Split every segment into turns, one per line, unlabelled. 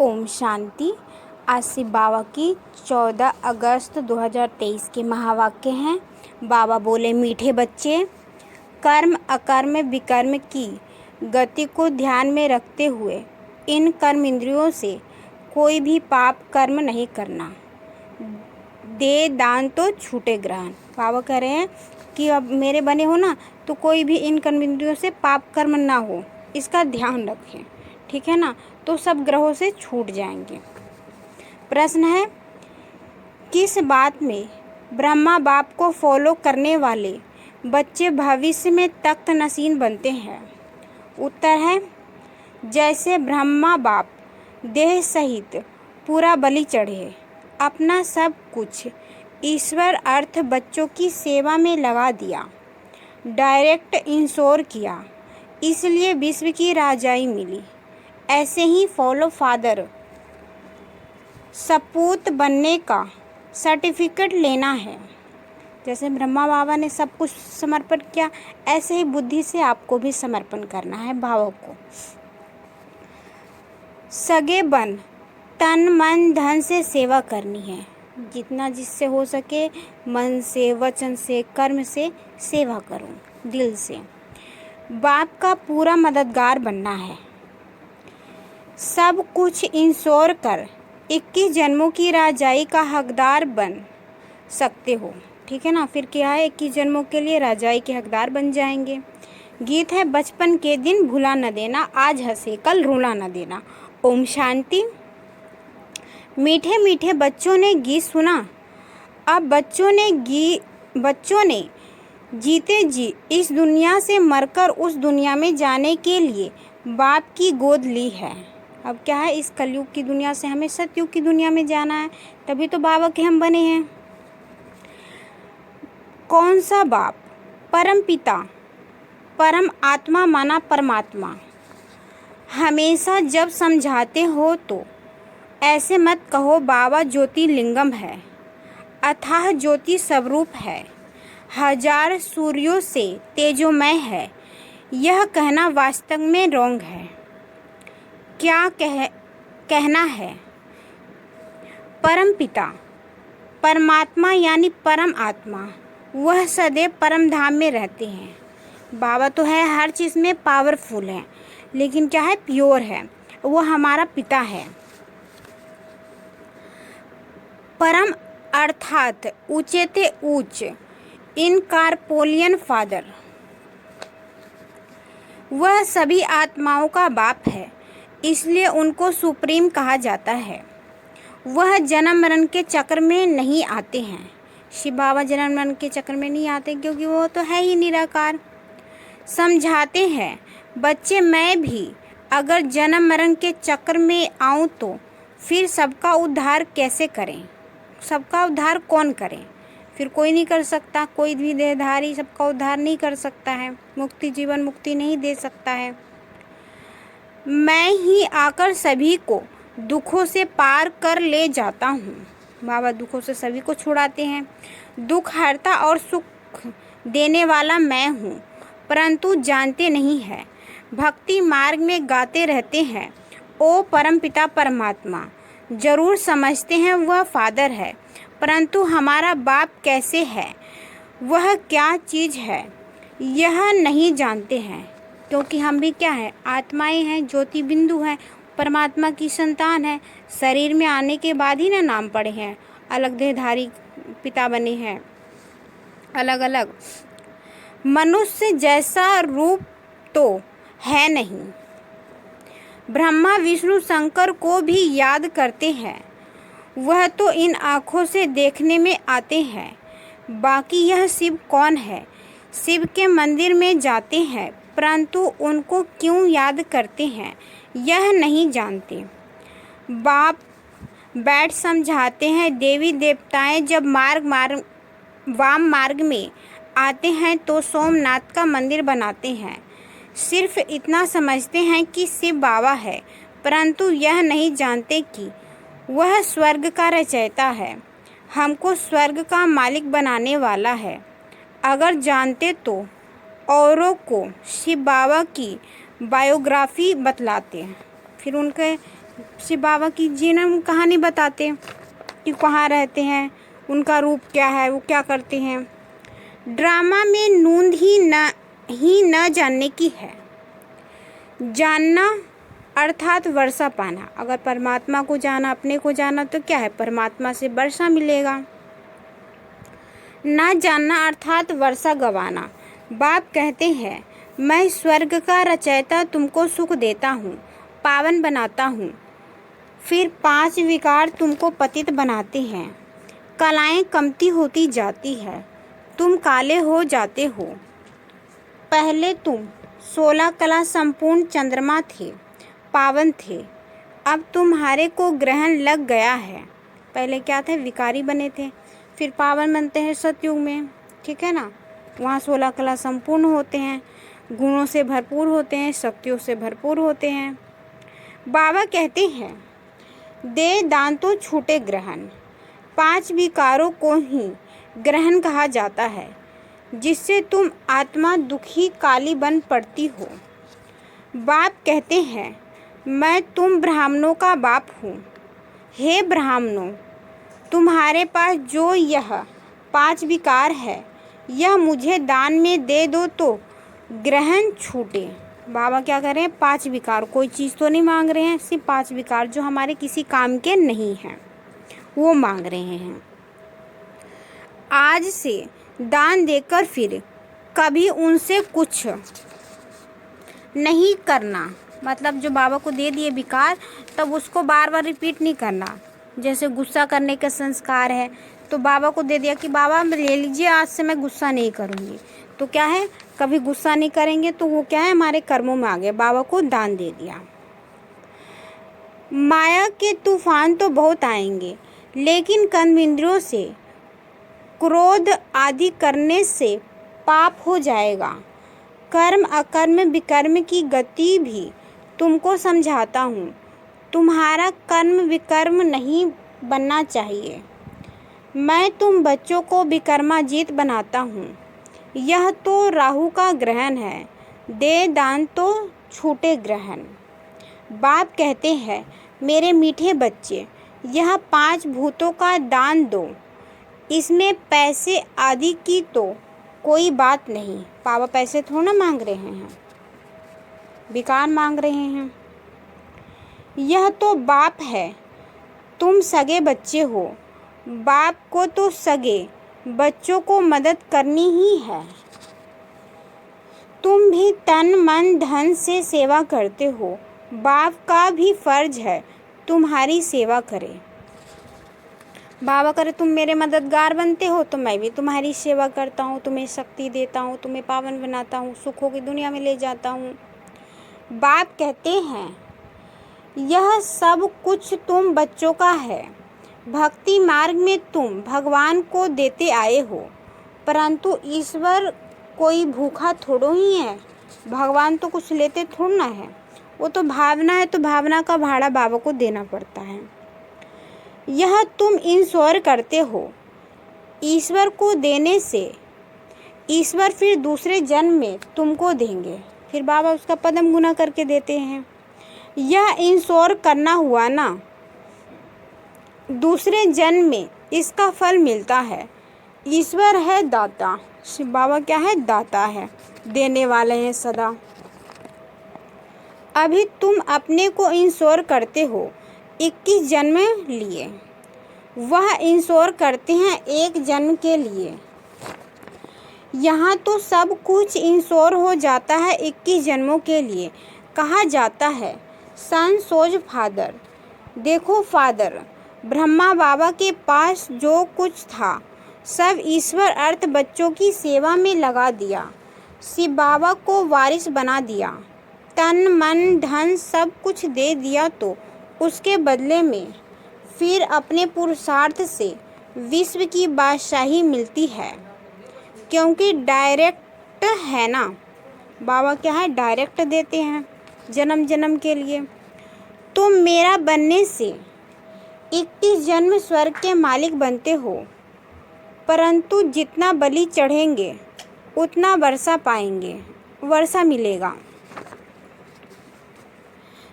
ओम शांति। आज शिव बाबा की 14 अगस्त 2023 के महावाक्य हैं। बाबा बोले, मीठे बच्चे, कर्म अकर्म विकर्म की गति को ध्यान में रखते हुए इन कर्म इंद्रियों से कोई भी पाप कर्म नहीं करना। दे दान तो छूटे ग्रहण। बाबा कह रहे हैं कि अब मेरे बने हो ना, तो कोई भी इन कर्म इंद्रियों से पाप कर्म ना हो, इसका ध्यान रखें, ठीक है ना। तो सब ग्रहों से छूट जाएंगे। प्रश्न है, किस बात में ब्रह्मा बाप को फॉलो करने वाले बच्चे भविष्य में तख्त नशीन बनते हैं? उत्तर है, जैसे ब्रह्मा बाप देह सहित पूरा बलि चढ़े, अपना सब कुछ ईश्वर अर्थ बच्चों की सेवा में लगा दिया, डायरेक्ट इंश्योर किया, इसलिए विश्व की राजाई मिली। ऐसे ही फॉलो फादर सपूत बनने का सर्टिफिकेट लेना है। जैसे ब्रह्मा बाबा ने सब कुछ समर्पण किया, ऐसे ही बुद्धि से आपको भी समर्पण करना है भावों को। सगे बन तन मन धन से सेवा करनी है। जितना जिससे हो सके मन से, वचन से, कर्म से सेवा करो, दिल से। बाप का पूरा मददगार बनना है। सब कुछ इंश्योर कर 21 जन्मों की राजाई का हकदार बन सकते हो, ठीक है ना। फिर क्या है, 21 जन्मों के लिए राजाई के हकदार बन जाएंगे। गीत है, बचपन के दिन भुला न देना, आज हंसे कल रुला न देना। ओम शांति। मीठे मीठे बच्चों ने गीत सुना। अब बच्चों ने जीते जी इस दुनिया से मरकर उस दुनिया में जाने के लिए बाप की गोद ली है। अब क्या है, इस कलयुग की दुनिया से हमें सतयुग की दुनिया में जाना है, तभी तो बाबा के हम बने हैं। कौन सा बाप? परम पिता, परम आत्मा माना परमात्मा। हमेशा जब समझाते हो तो ऐसे मत कहो बाबा ज्योतिर्लिंगम है, अथाह ज्योति स्वरूप है, हजार सूर्यों से तेजोमय है। यह कहना वास्तव में रॉन्ग है। क्या कहना है? परम पिता परमात्मा यानी परम आत्मा, वह सदैव परम धाम में रहते हैं। बाबा तो है, हर चीज़ में पावरफुल है, लेकिन क्या है, प्योर है। वो हमारा पिता है। परम अर्थात ऊंचे ते ऊंच, इनकार्पोरियल फादर। वह सभी आत्माओं का बाप है, इसलिए उनको सुप्रीम कहा जाता है। वह जन्म मरण के चक्र में नहीं आते हैं। शिव बाबा जन्म मरण के चक्र में नहीं आते, क्योंकि वो तो है ही निराकार। समझाते हैं, बच्चे मैं भी अगर जन्म मरण के चक्र में आऊँ तो फिर सबका उद्धार कैसे करें? सबका उद्धार कौन करे? फिर कोई नहीं कर सकता। कोई भी देहधारी सबका उद्धार नहीं कर सकता है, मुक्ति जीवन मुक्ति नहीं दे सकता है। मैं ही आकर सभी को दुखों से पार कर ले जाता हूँ। बाबा दुखों से सभी को छुड़ाते हैं। दुख हरता और सुख देने वाला मैं हूँ, परंतु जानते नहीं है। भक्ति मार्ग में गाते रहते हैं, ओ परमपिता परमात्मा। जरूर समझते हैं वह फादर है, परंतु हमारा बाप कैसे है, वह क्या चीज़ है, यह नहीं जानते हैं। क्योंकि हम भी क्या है, आत्माएं हैं, ज्योति बिंदु हैं, परमात्मा की संतान है। शरीर में आने के बाद ही ना नाम पड़े हैं, अलग देहधारी पिता बने हैं, अलग अलग। मनुष्य जैसा रूप तो है नहीं। ब्रह्मा विष्णु शंकर को भी याद करते हैं, वह तो इन आँखों से देखने में आते हैं। बाकी यह शिव कौन है? शिव के मंदिर में जाते हैं, परंतु उनको क्यों याद करते हैं यह नहीं जानते। बाप बैठ समझाते हैं, देवी देवताएं जब वाम मार्ग में आते हैं तो सोमनाथ का मंदिर बनाते हैं। सिर्फ इतना समझते हैं कि शिव बाबा है, परंतु यह नहीं जानते कि वह स्वर्ग का रचयिता है, हमको स्वर्ग का मालिक बनाने वाला है। अगर जानते तो औरों को शिव बाबा की बायोग्राफी बतलाते हैं। फिर उनके शिव बाबा की जन्म कहानी बताते कि कहाँ रहते हैं, उनका रूप क्या है, वो क्या करते हैं। ड्रामा में नूंद ही न जानने की है। जानना अर्थात वर्षा पाना। अगर परमात्मा को जाना, अपने को जाना, तो क्या है, परमात्मा से वर्षा मिलेगा। ना जानना अर्थात वर्षा गवाना। बाप कहते हैं, मैं स्वर्ग का रचयिता तुमको सुख देता हूँ, पावन बनाता हूँ, फिर 5 विकार तुमको पतित बनाते हैं। कलाएं कमती होती जाती है, तुम काले हो जाते हो। पहले तुम 16 कला संपूर्ण चंद्रमा थे, पावन थे, अब तुम्हारे को ग्रहण लग गया है। पहले क्या थे, विकारी बने थे, फिर पावन बनते हैं सतयुग में, ठीक है ना। वहाँ 16 कला संपूर्ण होते हैं, गुणों से भरपूर होते हैं, शक्तियों से भरपूर होते हैं। बाबा कहते हैं, दे दान तो छूटे ग्रहण। 5 विकारों को ही ग्रहण कहा जाता है, जिससे तुम आत्मा दुखी काली बन पड़ती हो। बाप कहते हैं, मैं तुम ब्राह्मणों का बाप हूँ। हे ब्राह्मणों, तुम्हारे पास जो यह 5 विकार है, यह मुझे दान में दे दो तो ग्रहण छूटे। बाबा क्या कर रहे हैं, 5 विकार, कोई चीज़ तो नहीं मांग रहे हैं, सिर्फ 5 विकार जो हमारे किसी काम के नहीं हैं वो मांग रहे हैं। आज से दान देकर फिर कभी उनसे कुछ नहीं करना। मतलब जो बाबा को दे दिए विकार, तब उसको बार बार रिपीट नहीं करना। जैसे गुस्सा करने का संस्कार है, तो बाबा को दे दिया कि बाबा ले लीजिए, आज से मैं गुस्सा नहीं करूँगी, तो क्या है, कभी गुस्सा नहीं करेंगे, तो वो क्या है, हमारे कर्मों में आ गए, बाबा को दान दे दिया। माया के तूफान तो बहुत आएंगे, लेकिन कर्म इंद्रियों से क्रोध आदि करने से पाप हो जाएगा। कर्म अकर्म विकर्म की गति भी तुमको समझाता हूँ। तुम्हारा कर्म विकर्म नहीं बनना चाहिए। मैं तुम बच्चों को विकर्माजीत बनाता हूँ। यह तो राहु का ग्रहण है, दे दान तो छूटे ग्रहण। बाप कहते हैं, मेरे मीठे बच्चे, यह 5 भूतों का दान दो। इसमें पैसे आदि की तो कोई बात नहीं। बाबा पैसे थोड़ा ना मांग रहे हैं, विकार मांग रहे हैं। यह तो बाप है, तुम सगे बच्चे हो। बाप को तो सगे बच्चों को मदद करनी ही है। तुम भी तन मन धन से सेवा करते हो, बाप का भी फर्ज है तुम्हारी सेवा करे। बाबा करे तुम मेरे मददगार बनते हो, तो मैं भी तुम्हारी सेवा करता हूँ, तुम्हें शक्ति देता हूँ, तुम्हें पावन बनाता हूँ, सुखों की दुनिया में ले जाता हूँ। बाप कहते हैं, यह सब कुछ तुम बच्चों का है। भक्ति मार्ग में तुम भगवान को देते आए हो, परंतु ईश्वर कोई भूखा थोड़ो ही है। भगवान तो कुछ लेते थोड़ा ना है, वो तो भावना है, तो भावना का भाड़ा बाबा को देना पड़ता है। यह तुम इंश्योर करते हो, ईश्वर को देने से ईश्वर फिर दूसरे जन्म में तुमको देंगे, फिर बाबा उसका पदम गुना करके देते हैं। यह इंश्योर करना हुआ ना, दूसरे जन्म में इसका फल मिलता है। ईश्वर है दाता, शिव बाबा क्या है, दाता है, देने वाले हैं सदा। अभी तुम अपने को इंश्योर करते हो 21 जन्म लिए, वह इंश्योर करते हैं 1 जन्म के लिए। यहाँ तो सब कुछ इंश्योर हो जाता है 21 जन्मों के लिए। कहा जाता है, सन सोज फादर। देखो फादर, ब्रह्मा बाबा के पास जो कुछ था सब ईश्वर अर्थ बच्चों की सेवा में लगा दिया। शिव बाबा को वारिस बना दिया, तन मन धन सब कुछ दे दिया, तो उसके बदले में फिर अपने पुरुषार्थ से विश्व की बादशाही मिलती है। क्योंकि डायरेक्ट है ना, बाबा क्या है, डायरेक्ट देते हैं जन्म जन्म के लिए। तुम मेरा बनने से 21 जन्म स्वर्ग के मालिक बनते हो, परंतु जितना बलि चढ़ेंगे उतना वर्षा पाएंगे, वर्षा मिलेगा।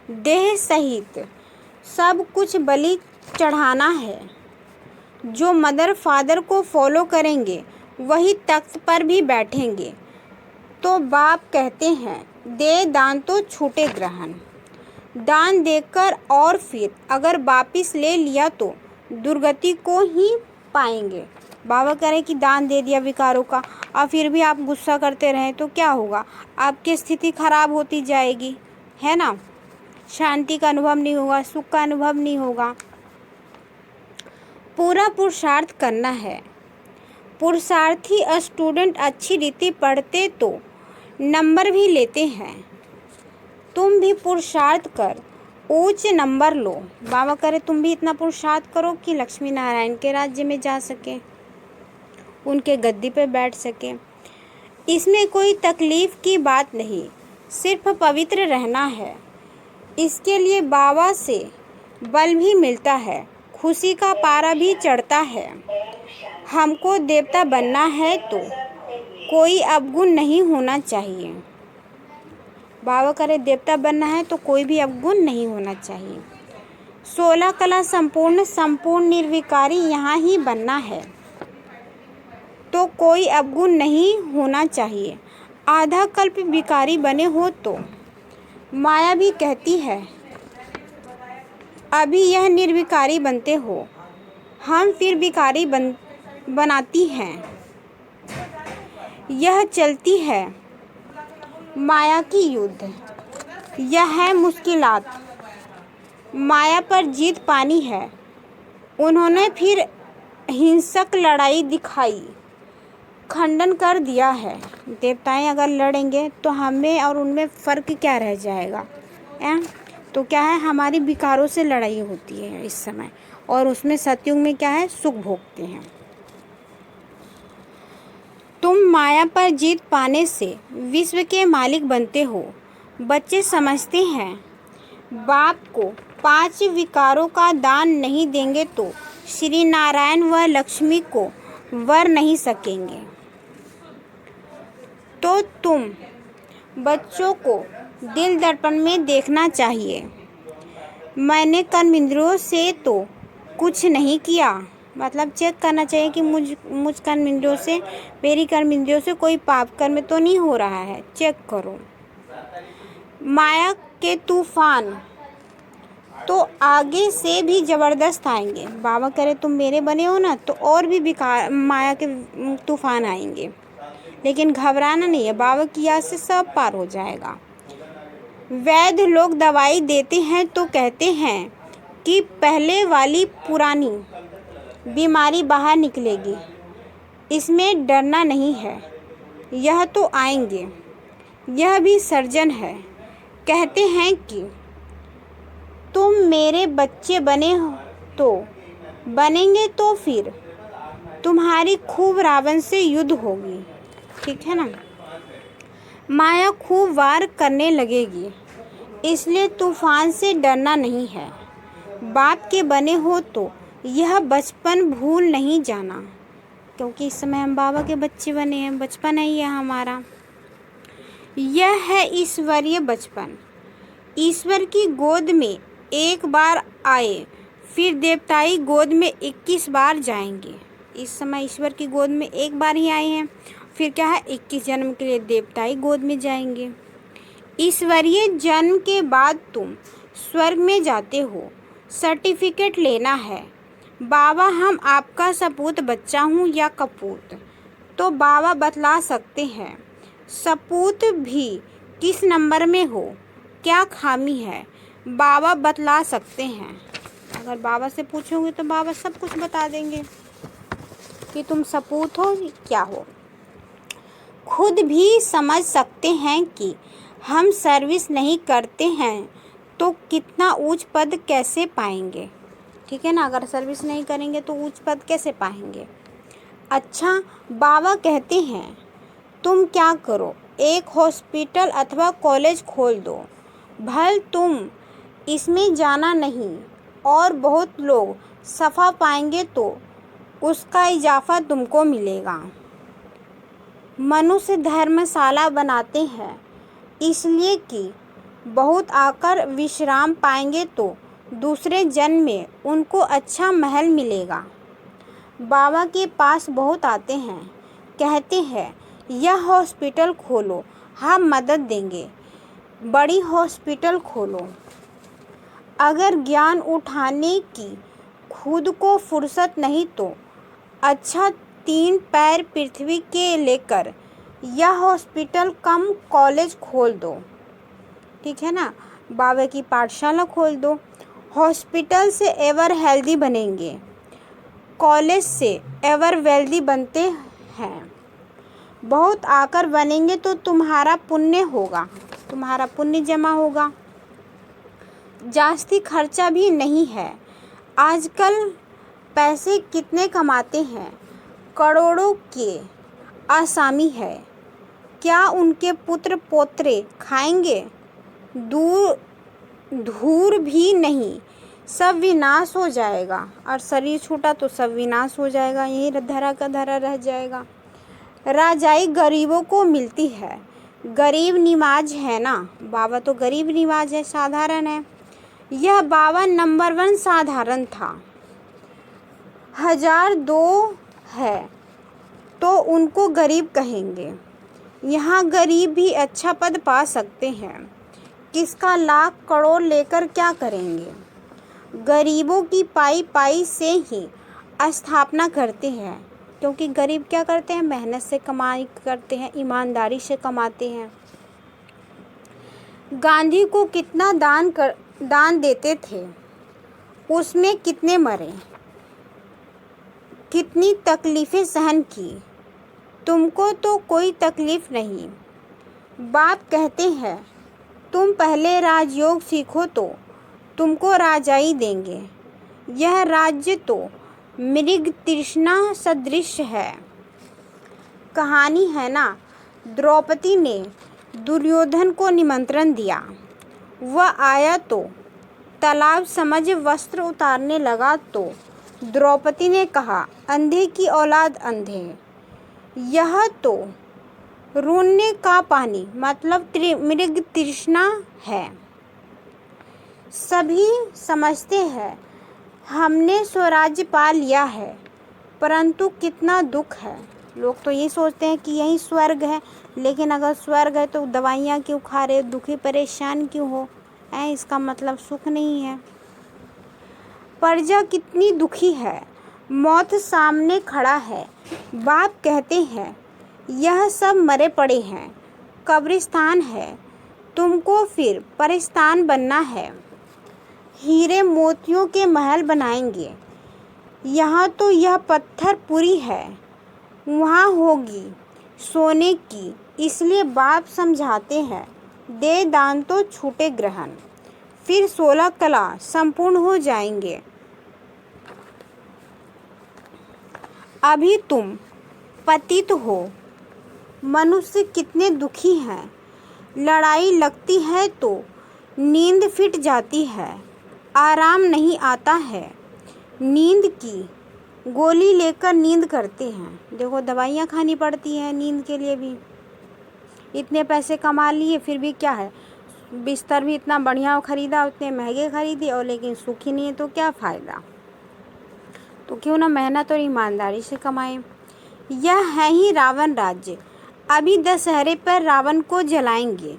देह सहित सब कुछ बलि चढ़ाना है। जो मदर फादर को फॉलो करेंगे वही तख्त पर भी बैठेंगे। तो बाप कहते हैं, दे दान तो छूटे ग्रहण। दान देकर और फिर अगर वापिस ले लिया तो दुर्गति को ही पाएंगे। बाबा कह रहे कि दान दे दिया विकारों का और फिर भी आप गुस्सा करते रहें तो क्या होगा, आपकी स्थिति खराब होती जाएगी, है ना। शांति का अनुभव नहीं होगा, सुख का अनुभव नहीं होगा। पूरा पुरुषार्थ करना है। पुरुषार्थी स्टूडेंट अच्छी रीति पढ़ते तो नंबर भी लेते हैं। तुम भी पुरुषार्थ कर उच्च नंबर लो। बाबा करे तुम भी इतना पुरुषार्थ करो कि लक्ष्मी नारायण के राज्य में जा सके, उनके गद्दी पे बैठ सके। इसमें कोई तकलीफ की बात नहीं, सिर्फ पवित्र रहना है। इसके लिए बाबा से बल भी मिलता है, खुशी का पारा भी चढ़ता है। हमको देवता बनना है तो कोई अवगुण नहीं होना चाहिए। बाबा करे देवता बनना है तो कोई भी अवगुण नहीं होना चाहिए। 16 कला संपूर्ण निर्विकारी यहाँ ही बनना है तो कोई अवगुण नहीं होना चाहिए। आधा कल्प विकारी बने हो तो माया भी कहती है अभी यह निर्विकारी बनते हो, हम फिर विकारी बनाती हैं। यह चलती है माया की युद्ध, यह है मुश्किलात। माया पर जीत पानी है। उन्होंने फिर हिंसक लड़ाई दिखाई, खंडन कर दिया है। देवताएं अगर लड़ेंगे तो हमें और उनमें फ़र्क क्या रह जाएगा, तो क्या है, हमारी विकारों से लड़ाई होती है इस समय, और उसमें सतयुग में क्या है, सुख भोगते हैं। तुम माया पर जीत पाने से विश्व के मालिक बनते हो। बच्चे समझते हैं बाप को 5 विकारों का दान नहीं देंगे तो श्री नारायण व लक्ष्मी को वर नहीं सकेंगे। तो तुम बच्चों को दिल दर्पण में देखना चाहिए। मैंने कर्मेंद्रियों से तो कुछ नहीं किया, मतलब चेक करना चाहिए कि मुझ कर्मेंद्रियों से, मेरी कर्मेंद्रियों से कोई पाप कर्म तो नहीं हो रहा है, चेक करो। माया के तूफान तो आगे से भी ज़बरदस्त आएंगे। बाबा करे तुम मेरे बने हो ना तो और भी बेकार माया के तूफान आएंगे, लेकिन घबराना नहीं है, बाबा की याद से सब पार हो जाएगा। वैद्य लोग दवाई देते हैं तो कहते हैं कि पहले वाली पुरानी बीमारी बाहर निकलेगी, इसमें डरना नहीं है, यह तो आएंगे। यह भी सर्जन है, कहते हैं कि तुम मेरे बच्चे बने हो तो बनेंगे तो फिर तुम्हारी खूब रावण से युद्ध होगी, ठीक है ना। माया खूब वार करने लगेगी, इसलिए तूफान से डरना नहीं है। बाप के बने हो तो यह बचपन भूल नहीं जाना, क्योंकि इस समय हम बाबा के बच्चे बने हैं, बचपन है यह हमारा। यह है ईश्वरीय बचपन। ईश्वर की गोद में एक बार आए, फिर देवताई गोद में 21 बार जाएंगे। इस समय ईश्वर की गोद में एक बार ही आए हैं, फिर क्या है, 21 जन्म के लिए देवताई गोद में जाएंगे। ईश्वरीय जन्म के बाद तुम स्वर्ग में जाते हो, सर्टिफिकेट लेना है। बाबा हम आपका सपूत बच्चा हूँ या कपूत, तो बाबा बतला सकते हैं। सपूत भी किस नंबर में हो, क्या खामी है, बाबा बतला सकते हैं। अगर बाबा से पूछोगे तो बाबा सब कुछ बता देंगे कि तुम सपूत हो क्या हो। खुद भी समझ सकते हैं कि हम सर्विस नहीं करते हैं तो कितना ऊंच पद कैसे पाएंगे, ठीक है ना। अगर सर्विस नहीं करेंगे तो ऊंच पद कैसे पाएंगे। अच्छा, बाबा कहते हैं तुम क्या करो, एक हॉस्पिटल अथवा कॉलेज खोल दो। भल तुम इसमें जाना नहीं और बहुत लोग सफ़ा पाएंगे तो उसका इजाफा तुमको मिलेगा। मनुष्य धर्मशाला बनाते हैं इसलिए कि बहुत आकर विश्राम पाएंगे तो दूसरे जन्म में उनको अच्छा महल मिलेगा। बाबा के पास बहुत आते हैं, कहते हैं यह हॉस्पिटल खोलो, हम मदद देंगे, बड़ी हॉस्पिटल खोलो। अगर ज्ञान उठाने की खुद को फुर्सत नहीं तो अच्छा 3 पैर पृथ्वी के लेकर यह हॉस्पिटल कम कॉलेज खोल दो। ठीक है ना, बाबा की पाठशाला खोल दो। हॉस्पिटल से एवर हेल्दी बनेंगे, कॉलेज से एवर वेल्दी बनते हैं। बहुत आकर बनेंगे तो तुम्हारा पुण्य होगा, तुम्हारा पुण्य जमा होगा। जास्ती खर्चा भी नहीं है। आजकल पैसे कितने कमाते हैं, करोड़ों के आसामी है। क्या उनके पुत्र पोत्रे खाएंगे? धूर भी नहीं, सब विनाश हो जाएगा। और शरीर छूटा तो सब विनाश हो जाएगा, यही धरा का धरा रह जाएगा। राजाई गरीबों को मिलती है, गरीब निवाज है ना। बाबा तो गरीब निवाज है, साधारण है। यह बाबा नंबर 1 साधारण था। 1002 है तो उनको गरीब कहेंगे। यहाँ गरीब भी अच्छा पद पा सकते हैं। किसका लाख करोड़ लेकर क्या करेंगे? गरीबों की पाई पाई से ही स्थापना करते हैं, क्योंकि गरीब क्या करते हैं, मेहनत से कमाई करते हैं, ईमानदारी से कमाते हैं। गांधी को कितना दान देते थे, उसमें कितने मरे, कितनी तकलीफ़ें सहन की। तुमको तो कोई तकलीफ़ नहीं। बाप कहते हैं तुम पहले राजयोग सीखो तो तुमको राजाई देंगे। यह राज्य तो मृग तृष्णा सदृश है। कहानी है ना, द्रौपदी ने दुर्योधन को निमंत्रण दिया। वह आया तो तालाब समझ वस्त्र उतारने लगा तो द्रौपदी ने कहा, अंधे की औलाद अंधे। यह तो रोने का पानी मतलब मृग तृष्णा है। सभी समझते हैं हमने स्वराज्य पा लिया है, परंतु कितना दुख है। लोग तो ये सोचते हैं कि यही स्वर्ग है, लेकिन अगर स्वर्ग है तो दवाइयाँ क्यों खा रहे, दुखी परेशान क्यों हो, इसका मतलब सुख नहीं है। प्रजा कितनी दुखी है, मौत सामने खड़ा है। बाप कहते हैं यह सब मरे पड़े हैं, कब्रिस्तान है, तुमको फिर परिस्तान बनना है। हीरे मोतियों के महल बनाएंगे। यहाँ तो यह पत्थर पुरी है, वहाँ होगी सोने की। इसलिए बाप समझाते हैं दे दान तो छूटे ग्रहण, फिर 16 कला संपूर्ण हो जाएंगे। अभी तुम पतित हो। मनुष्य कितने दुखी हैं। लड़ाई लगती है तो नींद फिट जाती है, आराम नहीं आता है। नींद की गोली लेकर नींद करते हैं। देखो दवाइयाँ खानी पड़ती हैं नींद के लिए भी। इतने पैसे कमा लिए फिर भी क्या है, बिस्तर भी इतना बढ़िया ख़रीदा, उतने महंगे ख़रीदे और लेकिन सुख ही नहीं है तो क्या फ़ायदा। तो क्यों ना मेहनत और ईमानदारी से कमाएं। यह है ही रावण राज्य। अभी दशहरे पर रावण को जलाएंगे।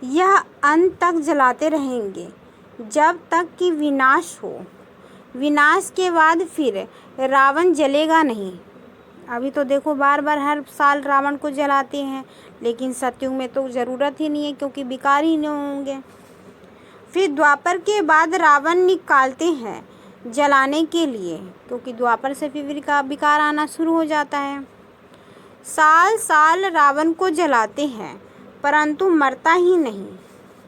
यह अंत तक जलाते रहेंगे जब तक कि विनाश हो। विनाश के बाद फिर रावण जलेगा नहीं। अभी तो देखो बार बार हर साल रावण को जलाते हैं, लेकिन सतयुग में तो ज़रूरत ही नहीं है क्योंकि विकार ही नहीं होंगे। फिर द्वापर के बाद रावण निकालते हैं जलाने के लिए, क्योंकि द्वापर से फिर विकार आना शुरू हो जाता है। साल साल रावण को जलाते हैं परंतु मरता ही नहीं,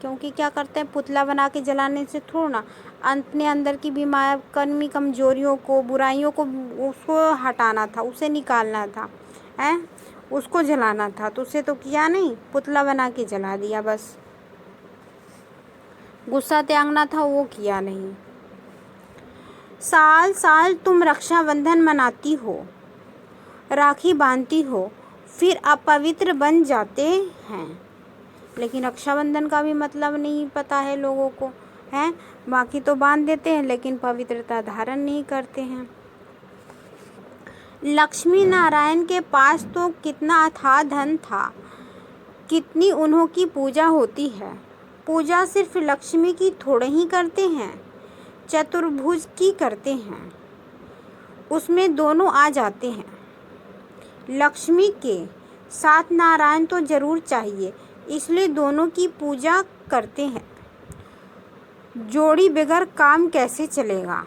क्योंकि क्या करते हैं, पुतला बना के जलाने से थोड़ा ना, अपने अंदर की बीमार कर्मी कमजोरियों को, बुराइयों को, उसको हटाना था, उसे निकालना था, उसको जलाना था। तो उसे तो किया नहीं, पुतला बना के जला दिया बस। गुस्सा त्यागना था वो किया नहीं। साल साल तुम रक्षाबंधन मनाती हो, राखी बांधती हो, फिर अपवित्र बन जाते हैं। लेकिन रक्षाबंधन का भी मतलब नहीं पता है लोगों को। हैं, बाकी तो बांध देते हैं लेकिन पवित्रता धारण नहीं करते हैं। लक्ष्मी नारायण के पास तो कितना अथाह धन था, कितनी उन्हों की पूजा होती है। पूजा सिर्फ लक्ष्मी की थोड़े ही करते हैं, चतुर्भुज की करते हैं, उसमें दोनों आ जाते हैं। लक्ष्मी के साथ नारायण तो जरूर चाहिए, इसलिए दोनों की पूजा करते हैं। जोड़ी बगैर काम कैसे चलेगा?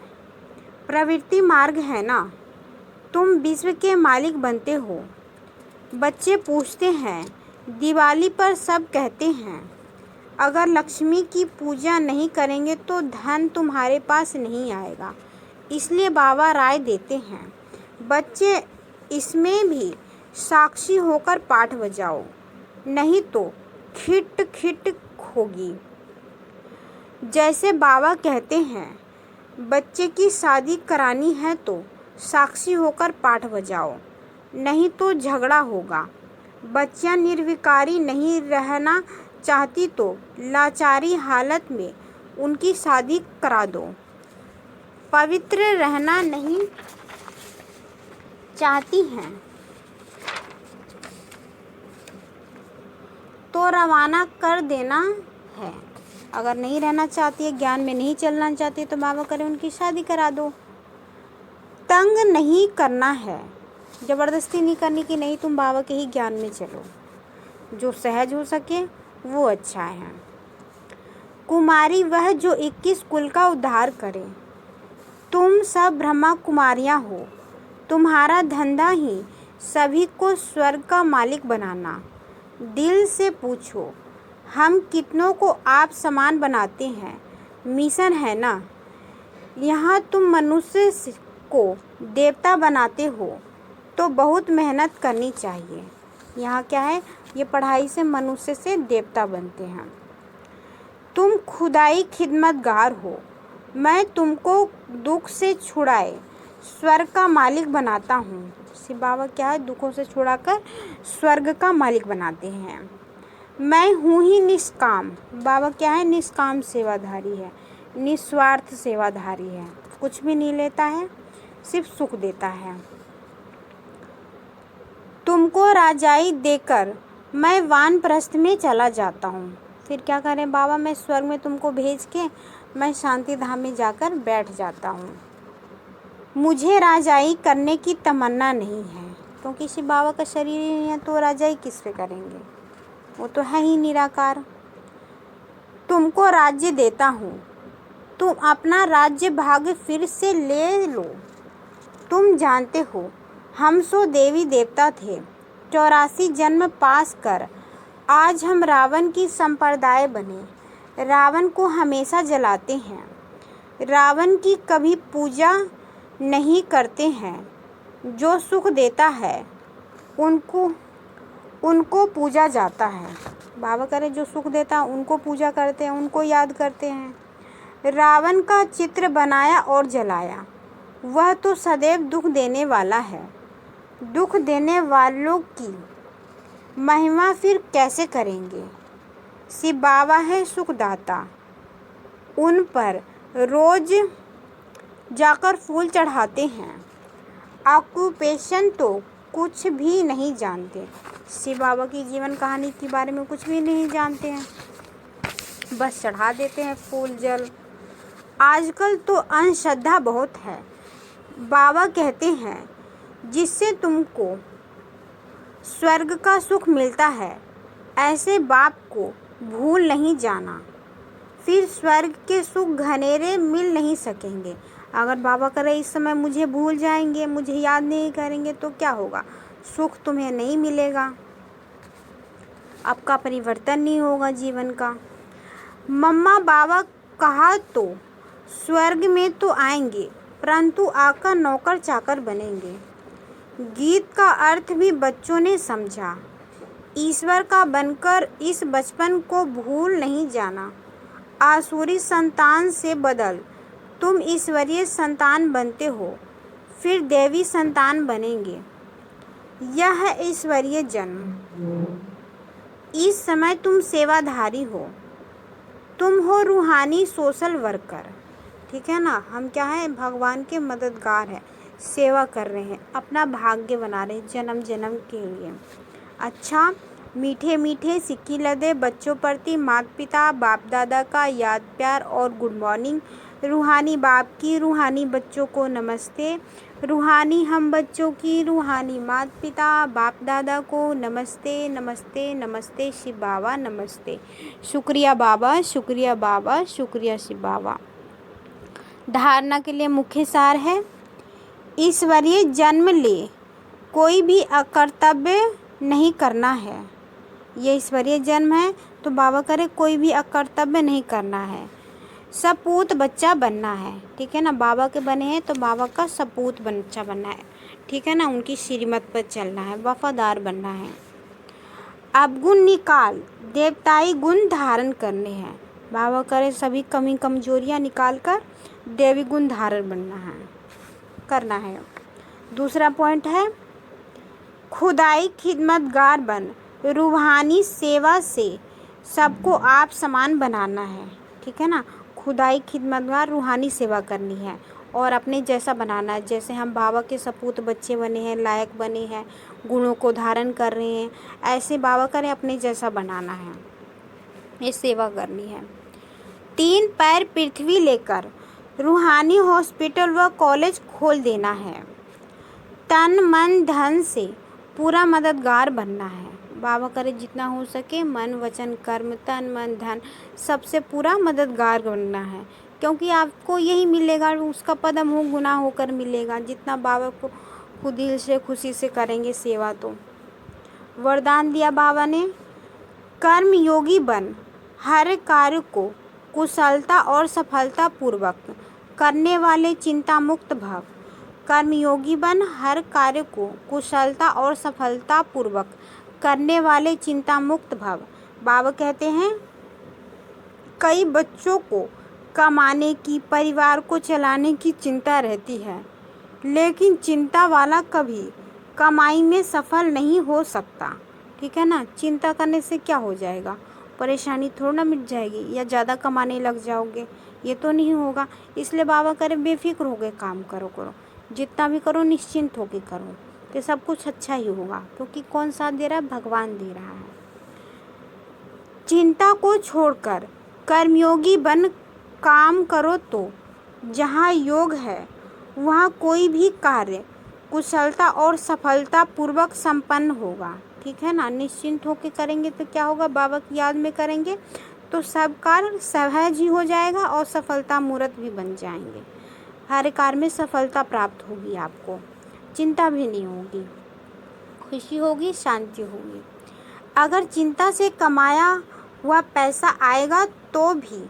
प्रवृत्ति मार्ग है ना। तुम विश्व के मालिक बनते हो। बच्चे पूछते हैं, दिवाली पर सब कहते हैं अगर लक्ष्मी की पूजा नहीं करेंगे तो धन तुम्हारे पास नहीं आएगा, इसलिए बाबा राय देते हैं बच्चे इसमें भी साक्षी होकर पाठ बजाओ, नहीं तो खिट खिट होगी। जैसे बाबा कहते हैं बच्चे की शादी करानी है तो साक्षी होकर पाठ बजाओ, नहीं तो झगड़ा होगा। बच्चियां निर्विकारी नहीं रहना चाहती तो लाचारी हालत में उनकी शादी करा दो। पवित्र रहना नहीं चाहती हैं तो रवाना कर देना है। अगर नहीं रहना चाहती है, ज्ञान में नहीं चलना चाहती है, तो बाबा करे उनकी शादी करा दो। तंग नहीं करना है, ज़बरदस्ती नहीं करनी कि नहीं तुम बाबा के ही ज्ञान में चलो। जो सहज हो सके वो अच्छा है। कुमारी वह जो 21 कुल का उद्धार करे। तुम सब ब्रह्मा कुमारियाँ हो, तुम्हारा धंधा ही सभी को स्वर्ग का मालिक बनाना। दिल से पूछो, हम कितनों को आप समान बनाते हैं? मिशन है ना। यहाँ तुम मनुष्य को देवता बनाते हो तो बहुत मेहनत करनी चाहिए। यहाँ क्या है, ये पढ़ाई से मनुष्य से देवता बनते हैं। तुम खुदाई खिदमतगार हो, मैं तुमको दुख से छुड़ाए स्वर्ग का मालिक बनाता हूँ। शिव बाबा क्या है, दुखों से छुड़ाकर स्वर्ग का मालिक बनाते हैं। मैं हूँ ही निष्काम। बाबा क्या है, निष्काम सेवाधारी है, निस्वार्थ सेवाधारी है, कुछ भी नहीं लेता है, सिर्फ सुख देता है। तुमको राजाई देकर मैं वानप्रस्थ में चला जाता हूँ। फिर क्या करें बाबा, मैं स्वर्ग में तुमको भेज के मैं शांति धाम में जाकर बैठ जाता हूँ। मुझे राजाई करने की तमन्ना नहीं है, क्योंकि शिव बाबा का शरीर ही नहीं है तो राजाई किस पे करेंगे, वो तो है ही निराकार। तुमको राज्य देता हूँ, तुम अपना राज्य भाग फिर से ले लो। तुम जानते हो हम 100 देवी देवता थे, 84 जन्म पास कर आज हम रावण की संप्रदाय बने। रावण को हमेशा जलाते हैं, रावण की कभी पूजा नहीं करते हैं। जो सुख देता है उनको पूजा जाता है। बाबा करे जो सुख देता है उनको पूजा करते हैं, उनको याद करते हैं। रावण का चित्र बनाया और जलाया, वह तो सदैव दुख देने वाला है। दुख देने वालों की महिमा फिर कैसे करेंगे? शिव बाबा है सुखदाता, उन पर रोज जाकर फूल चढ़ाते हैं। ऑक्यूपेशन तो कुछ भी नहीं जानते। शिव बाबा की जीवन कहानी के बारे में कुछ भी नहीं जानते हैं, बस चढ़ा देते हैं फूल जल। आजकल तो अंधश्रद्धा बहुत है। बाबा कहते हैं जिससे तुमको स्वर्ग का सुख मिलता है, ऐसे बाप को भूल नहीं जाना, फिर स्वर्ग के सुख घनेरे मिल नहीं सकेंगे। अगर बाबा करे इस समय मुझे भूल जाएंगे, मुझे याद नहीं करेंगे तो क्या होगा, सुख तुम्हें नहीं मिलेगा, आपका परिवर्तन नहीं होगा जीवन का। मम्मा बाबा कहा तो स्वर्ग में तो आएंगे, परंतु आकर नौकर चाकर बनेंगे। गीत का अर्थ भी बच्चों ने समझा। ईश्वर का बनकर इस बचपन को भूल नहीं जाना। आसुरी संतान से बदल तुम ईश्वरीय संतान बनते हो, फिर देवी संतान बनेंगे। यह है ईश्वरीय जन्म। इस समय तुम सेवाधारी हो। तुम हो रूहानी सोशल वर्कर, ठीक है ना। हम क्या है, भगवान के मददगार हैं, सेवा कर रहे हैं, अपना भाग्य बना रहे हैं जन्म जन्म के लिए। अच्छा, मीठे मीठे सिक्की लदे बच्चों प्रति माता पिता बाप दादा का याद प्यार और गुड मॉर्निंग। रूहानी बाप की रूहानी बच्चों को नमस्ते, रूहानी हम बच्चों की रूहानी माता पिता बाप दादा को नमस्ते नमस्ते नमस्ते शिव बाबा नमस्ते। शुक्रिया बाबा, शुक्रिया बाबा, शुक्रिया शिव बाबा। धारणा के लिए मुख्य सार है, ईश्वरीय जन्म ले, कोई भी अकर्तव्य नहीं करना है। ये ईश्वरीय जन्म है तो बाबा करे कोई भी अकर्तव्य नहीं करना है, सपूत बच्चा बनना है, ठीक है ना। बाबा के बने हैं तो बाबा का सपूत बच्चा बनना है, ठीक है ना। उनकी श्रीमत पर चलना है, वफादार बनना है। अवगुण निकाल, देवताई गुण धारण करने हैं। बाबा करे सभी कमी कमजोरियां निकाल कर देवी गुण धारण बनना है, करना है। दूसरा पॉइंट है, खुदाई खिदमतगार बन, रूहानी सेवा से सबको आप समान बनाना है, ठीक है ना। खुदाई खिदमतगार रूहानी सेवा करनी है और अपने जैसा बनाना है। जैसे हम बाबा के सपूत बच्चे बने हैं, लायक बने हैं, गुणों को धारण कर रहे हैं, ऐसे बाबा करे अपने जैसा बनाना है, ये सेवा करनी है। 3 पैर पृथ्वी लेकर रूहानी हॉस्पिटल व कॉलेज खोल देना है। तन मन धन से पूरा मददगार बनना है। बाबा करे जितना हो सके मन वचन कर्म तन मन धन सबसे पूरा मददगार बनना है, क्योंकि आपको यही मिलेगा, उसका पदम हो गुना होकर मिलेगा। जितना बाबा को खुद दिल से खुशी से करेंगे सेवा। तो वरदान दिया बाबा ने, कर्म योगी बन, हर कार्य को कुशलता और सफलता पूर्वक करने वाले चिंता मुक्त भव। कर्मयोगी बन, हर कार्य को कुशलता और सफलता पूर्वक करने वाले चिंता मुक्त भव। बाबा कहते हैं कई बच्चों को कमाने की, परिवार को चलाने की चिंता रहती है, लेकिन चिंता वाला कभी कमाई में सफल नहीं हो सकता, ठीक है ना। चिंता करने से क्या हो जाएगा, परेशानी थोड़ा ना मिट जाएगी या ज़्यादा कमाने लग जाओगे, ये तो नहीं होगा। इसलिए बाबा करे बेफिक्र हो गए काम करो, जितना भी करो निश्चिंत होकर करो, तो सब कुछ अच्छा ही होगा, क्योंकि कौन साथ दे रहा है, भगवान दे रहा है। चिंता को छोड़कर कर्मयोगी बन काम करो तो जहाँ योग है वहाँ कोई भी कार्य कुशलता और सफलता पूर्वक संपन्न होगा, ठीक है ना। निश्चिंत होकर करेंगे तो क्या होगा, बाबा की याद में करेंगे तो सब कार्य सहज ही हो जाएगा और सफलता मूर्त भी बन जाएंगे। हर कार्य में सफलता प्राप्त होगी, आपको चिंता भी नहीं होगी, खुशी होगी, शांति होगी। अगर चिंता से कमाया हुआ पैसा आएगा तो भी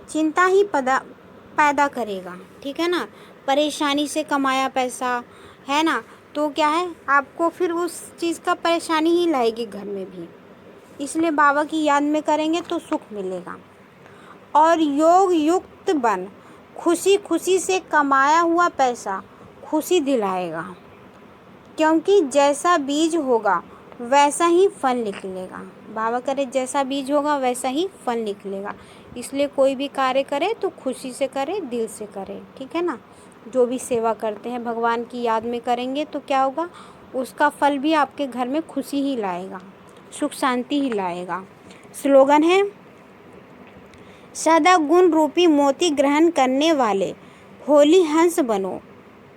चिंता ही पैदा करेगा, ठीक है ना। परेशानी से कमाया पैसा है ना, तो क्या है, आपको फिर उस चीज़ का परेशानी ही लाएगी घर में भी। इसलिए बाबा की याद में करेंगे तो सुख मिलेगा। और योग युक्त बन, खुशी खुशी से कमाया हुआ पैसा खुशी दिलाएगा, क्योंकि जैसा बीज होगा वैसा ही फल निकलेगा। बाबा करे जैसा बीज होगा वैसा ही फल निकलेगा। इसलिए कोई भी कार्य करे तो खुशी से करे, दिल से करे, ठीक है ना। जो भी सेवा करते हैं भगवान की याद में करेंगे तो क्या होगा, उसका फल भी आपके घर में खुशी ही लाएगा, सुख शांति ही लाएगा। स्लोगन है, सदा गुण रूपी मोती ग्रहण करने वाले होली हंस बनो,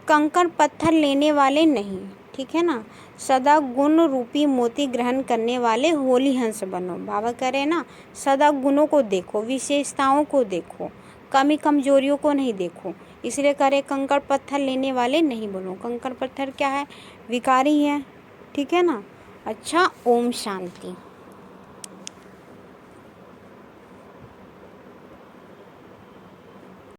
कंकड़ पत्थर लेने वाले नहीं, ठीक है ना। सदा गुण रूपी मोती ग्रहण करने वाले होली हंस बनो। बाबा कह रहे हैं ना, सदा गुणों को देखो, विशेषताओं को देखो, कमी कमजोरियों को नहीं देखो। इसलिए करे कंकड़ पत्थर लेने वाले नहीं बनो। कंकड़ पत्थर क्या है, विकारी है, ठीक है ना। अच्छा, ओम शांति।